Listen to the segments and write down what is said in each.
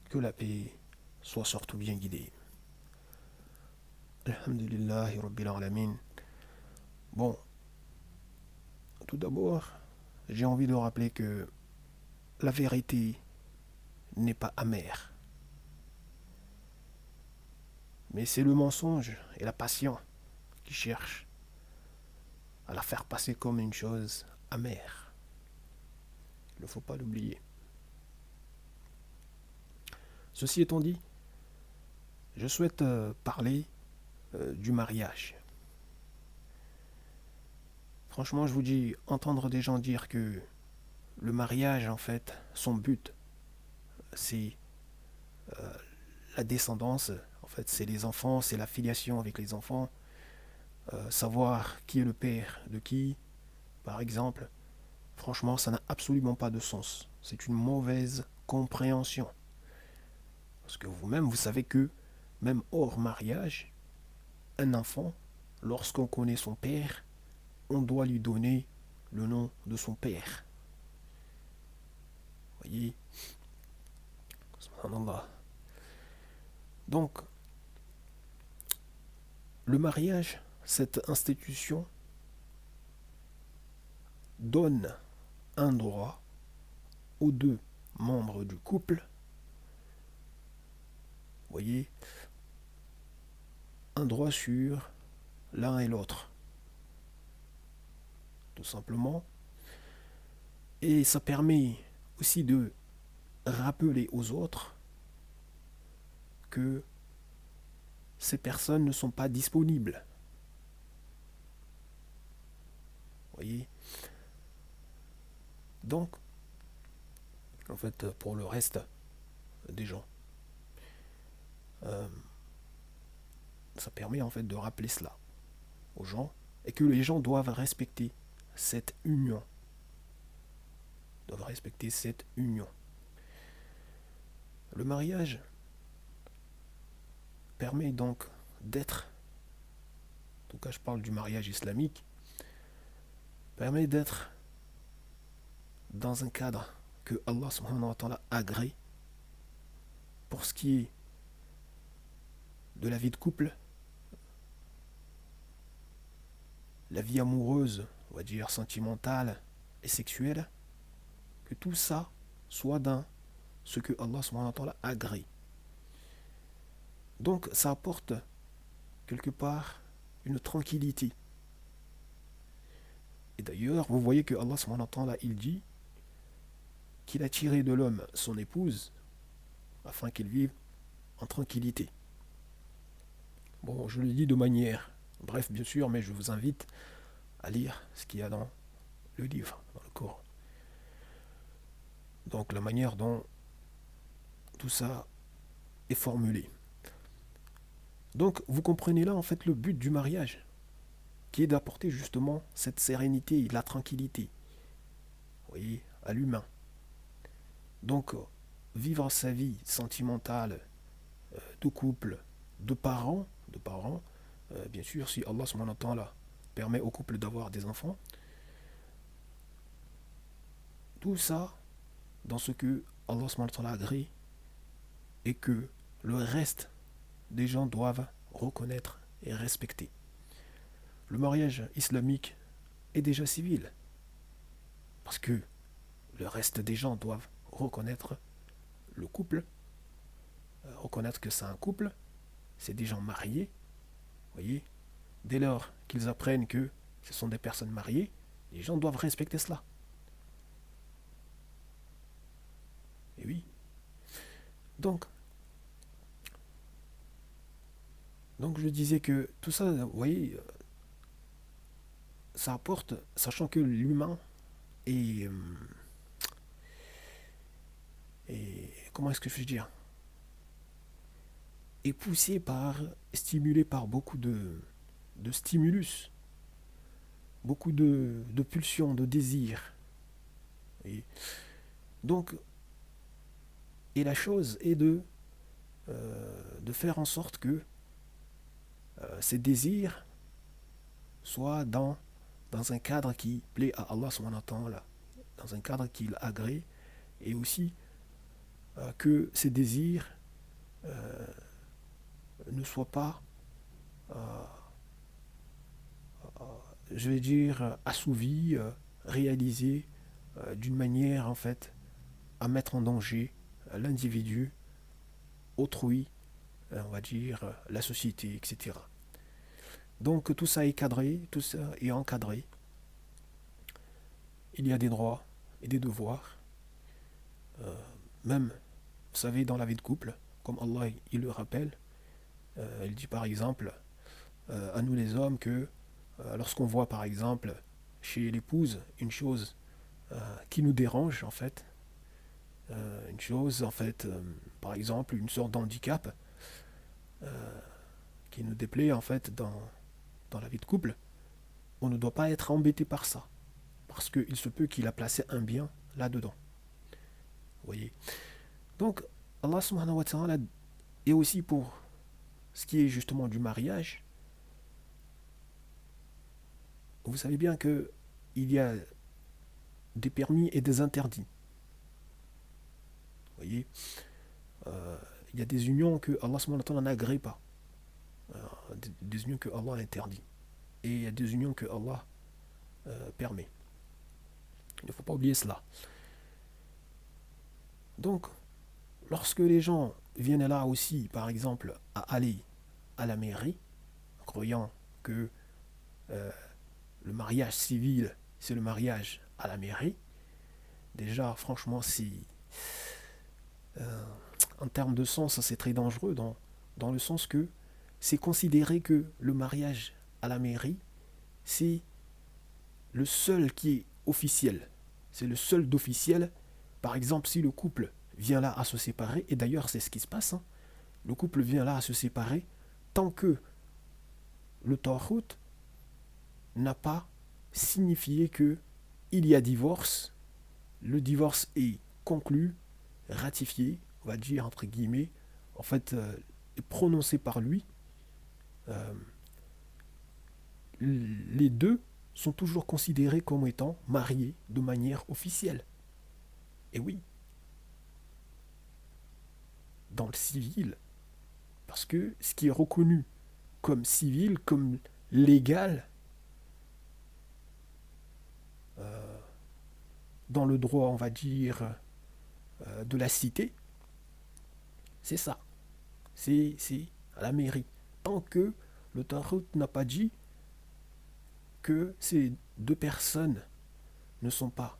Que la paix soit surtout bien guidée. Alhamdulillahi Rabbil Alamin. Bon, tout d'abord, j'ai envie de rappeler que la vérité n'est pas amère, mais c'est le mensonge et la passion qui cherchent à la faire passer comme une chose amère. Il ne faut pas l'oublier. Ceci étant dit, je souhaite parler du mariage. Franchement, je vous dis, entendre des gens dire que le mariage, en fait, son but, c'est la descendance, en fait, c'est les enfants, c'est la filiation avec les enfants, savoir qui est le père de qui, par exemple, franchement, ça n'a absolument pas de sens. C'est une mauvaise compréhension. Parce que vous-même, vous savez que, même hors mariage, un enfant, lorsqu'on connaît son père, on doit lui donner le nom de son père. Vous voyez? Subhanallah. Donc, le mariage, cette institution, donne un droit aux deux membres du couple, vous voyez, un droit sur l'un et l'autre, tout simplement. Et ça permet aussi de rappeler aux autres que ces personnes ne sont pas disponibles. Vous voyez? Donc, en fait, pour le reste des gens, euh, ça permet en fait de rappeler cela aux gens et que les gens doivent respecter cette union. Doivent respecter cette union. Le mariage permet donc d'être, en tout cas je parle du mariage islamique, permet d'être dans un cadre que Allah subhanahu wa ta'ala agrée pour ce qui est de la vie de couple, la vie amoureuse, on va dire sentimentale et sexuelle, que tout ça soit dans ce que Allah subhanahu wa ta'ala agrée. Donc ça apporte quelque part une tranquillité. Et d'ailleurs, vous voyez que Allah subhanahu wa ta'ala, il dit qu'il a tiré de l'homme son épouse afin qu'il vive en tranquillité. Bon, je le dis de manière bref, bien sûr, mais je vous invite à lire ce qu'il y a dans le livre, dans le Coran. Donc la manière dont tout ça est formulé. Donc vous comprenez là en fait le but du mariage, qui est d'apporter justement cette sérénité et la tranquillité, vous voyez, à l'humain. Donc vivre sa vie sentimentale de couple, de parents, bien sûr, si Allah subhanahu wa ta'ala permet au couple d'avoir des enfants, tout ça dans ce que Allah subhanahu wa ta'ala agrée et que le reste des gens doivent reconnaître et respecter. Le mariage islamique est déjà civil parce que le reste des gens doivent reconnaître le couple, reconnaître que c'est un couple, c'est des gens mariés, voyez. Dès lors qu'ils apprennent que ce sont des personnes mariées, les gens doivent respecter cela. Et oui. Donc, donc je disais que tout ça, vous voyez, ça apporte, sachant que l'humain est, comment est-ce que je veux dire, est poussé par, stimulé par beaucoup de stimulus, beaucoup de pulsions, de désirs. Et donc, et la chose est de faire en sorte que ces désirs soient dans un cadre qui plaît à Allah subhanahu wa ta'ala, dans un cadre qu'il agrée, et aussi que ces désirs ne soient pas, euh, je vais dire, assouvis, réalisés d'une manière en fait à mettre en danger l'individu, autrui, on va dire la société, etc. Donc tout ça est cadré, tout ça est encadré. Il y a des droits et des devoirs, même, vous savez, dans la vie de couple, comme Allah il le rappelle, il dit par exemple à nous les hommes que lorsqu'on voit par exemple chez l'épouse une chose qui nous dérange en fait, une chose en fait, par exemple une sorte d'handicap qui nous déplaît en fait dans la vie de couple, on ne doit pas être embêté par ça, parce qu'il se peut qu'il a placé un bien là-dedans. Vous voyez. Donc Allah subhanahu wa ta'ala, et aussi pour ce qui est justement du mariage, vous savez bien que il y a des permis et des interdits. Vous voyez, il y a des unions que Allah subhanahu wa ta'ala n'agrée pas, des unions que Allah interdit, et il y a des unions que Allah permet. Il ne faut pas oublier cela. Donc, lorsque les gens viennent là aussi, par exemple, à aller à la mairie, croyant que euh, le mariage civil, c'est le mariage à la mairie, déjà, franchement, c'est, euh, en termes de sens, c'est très dangereux dans le sens que c'est considéré que le mariage à la mairie, c'est le seul qui est officiel. C'est le seul d'officiel. Par exemple, si le couple vient là à se séparer, et d'ailleurs c'est ce qui se passe, hein, le couple vient là à se séparer, tant que le tawhut n'a pas signifié que il y a divorce, le divorce est conclu, ratifié, on va dire entre guillemets, en fait prononcé par lui, euh, les deux sont toujours considérés comme étant mariés de manière officielle. Et oui, dans le civil, parce que ce qui est reconnu comme civil, comme légal, dans le droit, on va dire, de la cité, c'est ça. C'est à la mairie. Tant que le Tarot n'a pas dit que ces deux personnes ne sont pas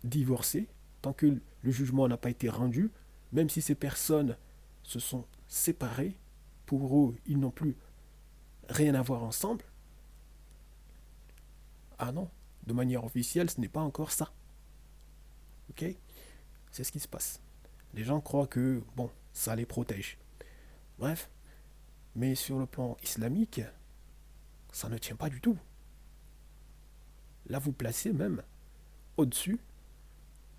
divorcées, tant que le jugement n'a pas été rendu, même si ces personnes se sont séparées, pour eux, ils n'ont plus rien à voir ensemble. Ah non, de manière officielle, ce n'est pas encore ça. Ok? C'est ce qui se passe. Les gens croient que, bon, ça les protège. Bref, mais sur le plan islamique, ça ne tient pas du tout. Là, vous placez même au-dessus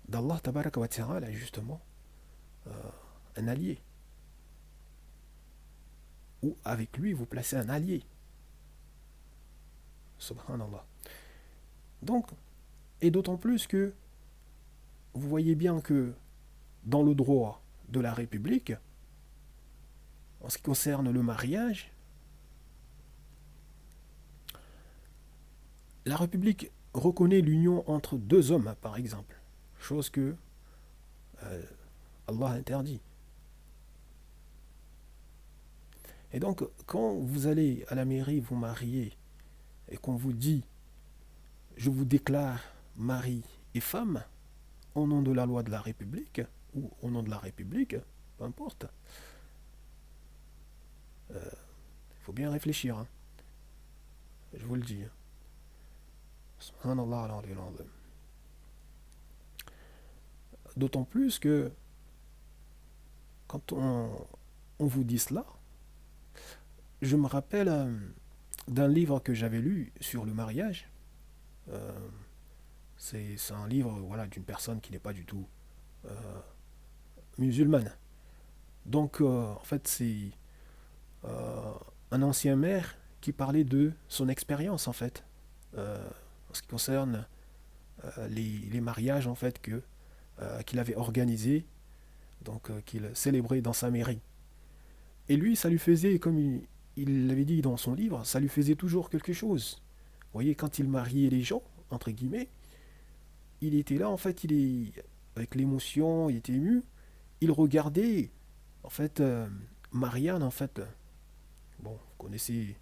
d'Allah tabaraka wa ta'ala, justement, un allié. Ou avec lui, vous placez un allié. Subhanallah. Donc, et d'autant plus que vous voyez bien que dans le droit de la République, en ce qui concerne le mariage, la République reconnaît l'union entre deux hommes, par exemple, chose que euh, Allah interdit. Et donc, quand vous allez à la mairie vous marier et qu'on vous dit je vous déclare mari et femme au nom de la loi de la République ou au nom de la République, peu importe, il faut bien réfléchir, hein. Je vous le dis. Subhanallah. D'autant plus que quand on vous dit cela, je me rappelle d'un livre que j'avais lu sur le mariage. Euh, c'est un livre, voilà, d'une personne qui n'est pas du tout musulmane. Donc, en fait, c'est euh, un ancien maire qui parlait de son expérience, en fait, en ce qui concerne les mariages, en fait, que qu'il avait organisé, donc qu'il célébrait dans sa mairie. Et lui, ça lui faisait, comme il l'avait dit dans son livre, ça lui faisait toujours quelque chose. Vous voyez, quand il mariait les gens, entre guillemets, il était là, en fait, avec l'émotion, il était ému, il regardait, en fait, Marianne, en fait, bon, vous connaissez,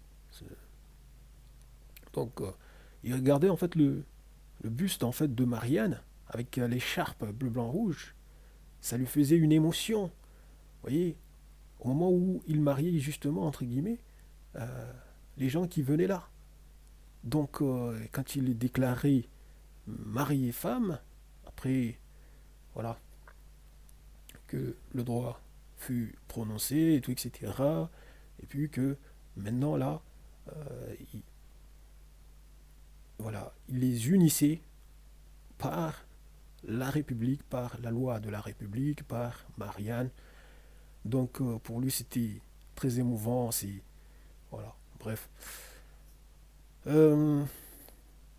donc, il regardait, en fait, le buste, en fait, de Marianne, avec l'écharpe bleu, blanc, rouge, ça lui faisait une émotion, vous voyez, au moment où il mariait, justement, entre guillemets, euh, les gens qui venaient là. Donc, quand il est déclaré mari et femme, après, voilà, que le droit fut prononcé, et tout, etc. Et puis que maintenant, là, il, voilà, il les unissait par la République, par la loi de la République, par Marianne. Donc, pour lui, c'était très émouvant. Voilà, bref. Euh,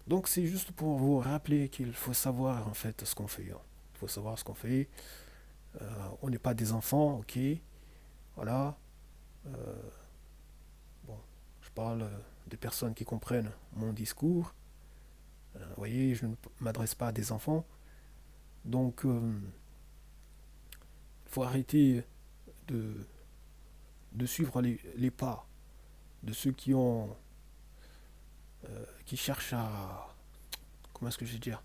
donc, c'est juste pour vous rappeler qu'il faut savoir, en fait, ce qu'on fait, hein. Il faut savoir ce qu'on fait. On n'est pas des enfants, ok. Voilà. Euh, bon, je parle des personnes qui comprennent mon discours. Vous voyez, je ne m'adresse pas à des enfants. Donc, il faut arrêter de, de suivre les pas de ceux qui cherchent à, comment est-ce que je vais dire,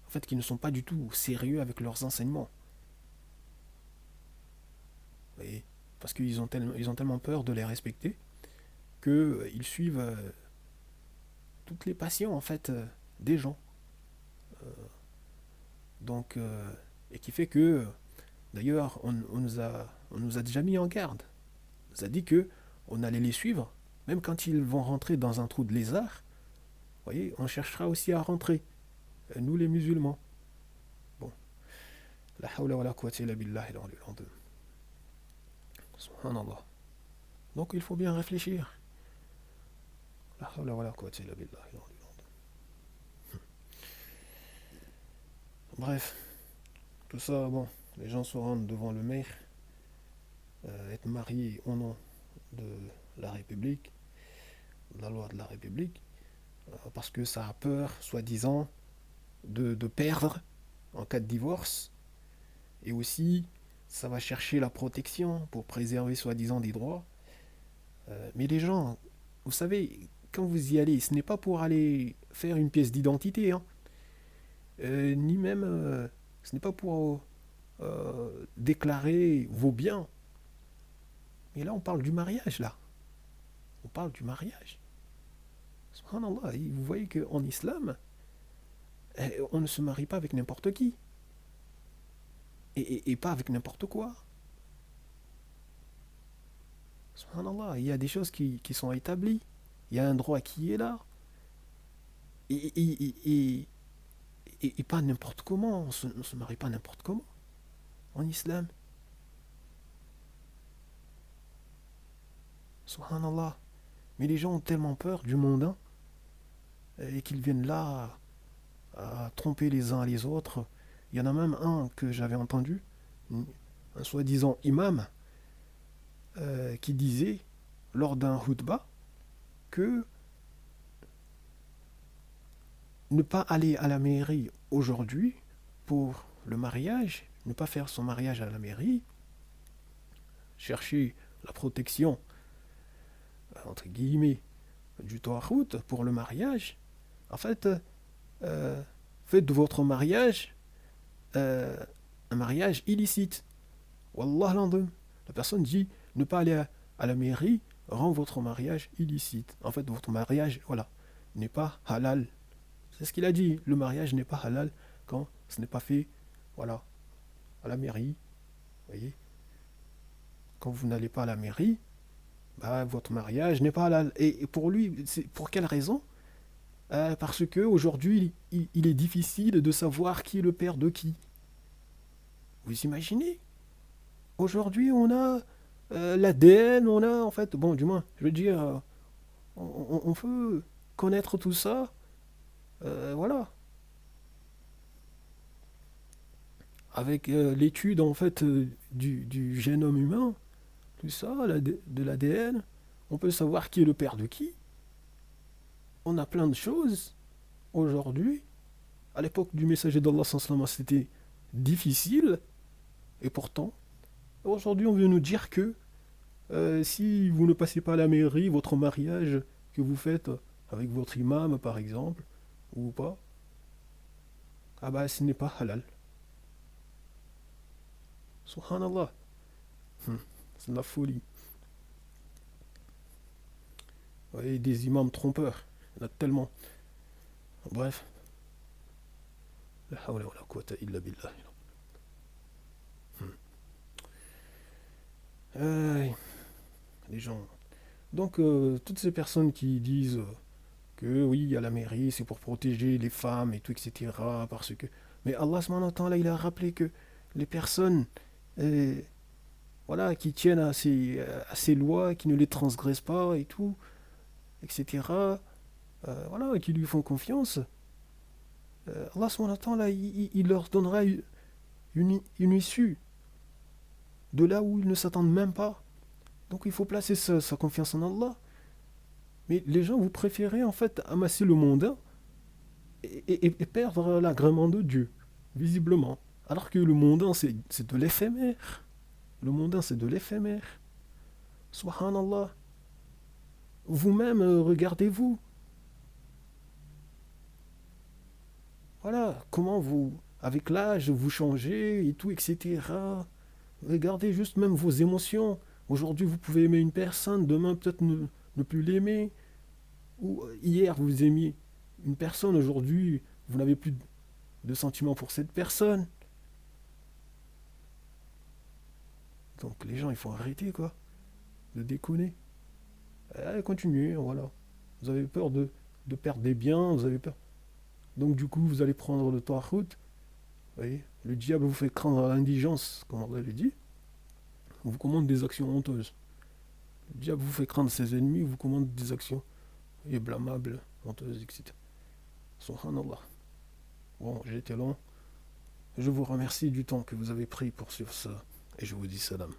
en fait, qui ne sont pas du tout sérieux avec leurs enseignements. Vous voyez, parce ils ont tellement peur de les respecter qu'ils suivent toutes les passions, en fait, des gens. Donc, et qui fait que, d'ailleurs, on nous a déjà mis en garde. On nous a dit que on allait les suivre, même quand ils vont rentrer dans un trou de lézard. Vous voyez, on cherchera aussi à rentrer, nous les musulmans. Bon, la hawla wa la quwwata illa billah, subhanallah. Donc il faut bien réfléchir. La hawla wa la quwwata illa billah. Bref, tout ça, bon, les gens se rendent devant le maire, être mariés au nom de la République, de la loi de la République, parce que ça a peur, soi-disant, de perdre en cas de divorce, et aussi ça va chercher la protection pour préserver soi-disant des droits. Mais les gens, vous savez, quand vous y allez, ce n'est pas pour aller faire une pièce d'identité, hein. Ni même, ce n'est pas pour déclarer vos biens. Mais là, on parle du mariage, là. On parle du mariage. Subhanallah, vous voyez qu'en islam, on ne se marie pas avec n'importe qui. Et pas avec n'importe quoi. Subhanallah, il y a des choses qui sont établies. Il y a un droit qui est là. Et, et, et, et pas n'importe comment. On se marie pas n'importe comment en islam. Subhanallah. Mais les gens ont tellement peur du mondain et qu'ils viennent là à tromper les uns les autres. Il y en a même un que j'avais entendu, un soi-disant imam, qui disait lors d'un khutbah que ne pas aller à la mairie aujourd'hui pour le mariage, ne pas faire son mariage à la mairie, chercher la protection, entre guillemets, du Tawhut pour le mariage, en fait, euh, faites de votre mariage euh, un mariage illicite. Wallah l'andum. La personne dit ne pas aller à la mairie rend votre mariage illicite. En fait, votre mariage, voilà, n'est pas halal. C'est ce qu'il a dit. Le mariage n'est pas halal quand ce n'est pas fait, voilà, à la mairie. Vous voyez, quand vous n'allez pas à la mairie, bah, votre mariage n'est pas halal. Et pour lui, c'est pour quelle raison? Parce que aujourd'hui, il est difficile de savoir qui est le père de qui. Vous imaginez? Aujourd'hui, on a l'ADN, on a en fait, bon, du moins, je veux dire, on peut connaître tout ça, voilà. avec l'étude en fait du génome humain, tout ça, de l'ADN, on peut savoir qui est le père de qui. On a plein de choses aujourd'hui. À l'époque du messager d'Allah, c'était difficile, et pourtant, aujourd'hui, on veut nous dire que si vous ne passez pas à la mairie, votre mariage que vous faites avec votre imam, par exemple, ou pas, ah bah, ce n'est pas halal. Subhanallah. Hmm, c'est de la folie. Ouais, des imams trompeurs. Il y en a tellement. Bref. La hawla wa la quwwata illa billah. Aïe, les gens. Donc, toutes ces personnes qui disent que oui, à la mairie, c'est pour protéger les femmes et tout, etc. Parce que. Mais Allah, subhanahu wa ta'ala, il a rappelé que les personnes euh, voilà, qui tiennent à ces lois, qui ne les transgressent pas et tout, etc. Voilà, qui lui font confiance. Allah, subhanahu wa ta'ala, il leur donnera une issue de là où ils ne s'attendent même pas. Donc il faut placer sa confiance en Allah. Mais les gens, vous préférez en fait amasser le mondain et perdre l'agrément de Dieu, visiblement. Alors que le mondain, c'est de l'éphémère. Le mondain, c'est de l'éphémère. Subhanallah. Vous-même, regardez-vous. Voilà, comment vous, avec l'âge, vous changez et tout, etc. Regardez juste même vos émotions. Aujourd'hui, vous pouvez aimer une personne, demain, peut-être ne plus l'aimer. Ou hier, vous aimiez une personne, aujourd'hui, vous n'avez plus de sentiments pour cette personne. Donc les gens, il faut arrêter, quoi, de déconner. Allez, continuez, voilà. Vous avez peur de perdre des biens, vous avez peur. Donc du coup, vous allez prendre le tarout. Vous voyez, le diable vous fait craindre l'indigence, comme on le dit. On vous commande des actions honteuses. Le diable vous fait craindre ses ennemis, vous commande des actions et blâmables, honteuses, etc. Subhanallah. Bon, j'ai été long. Je vous remercie du temps que vous avez pris pour suivre ça. Et je vous dis salam.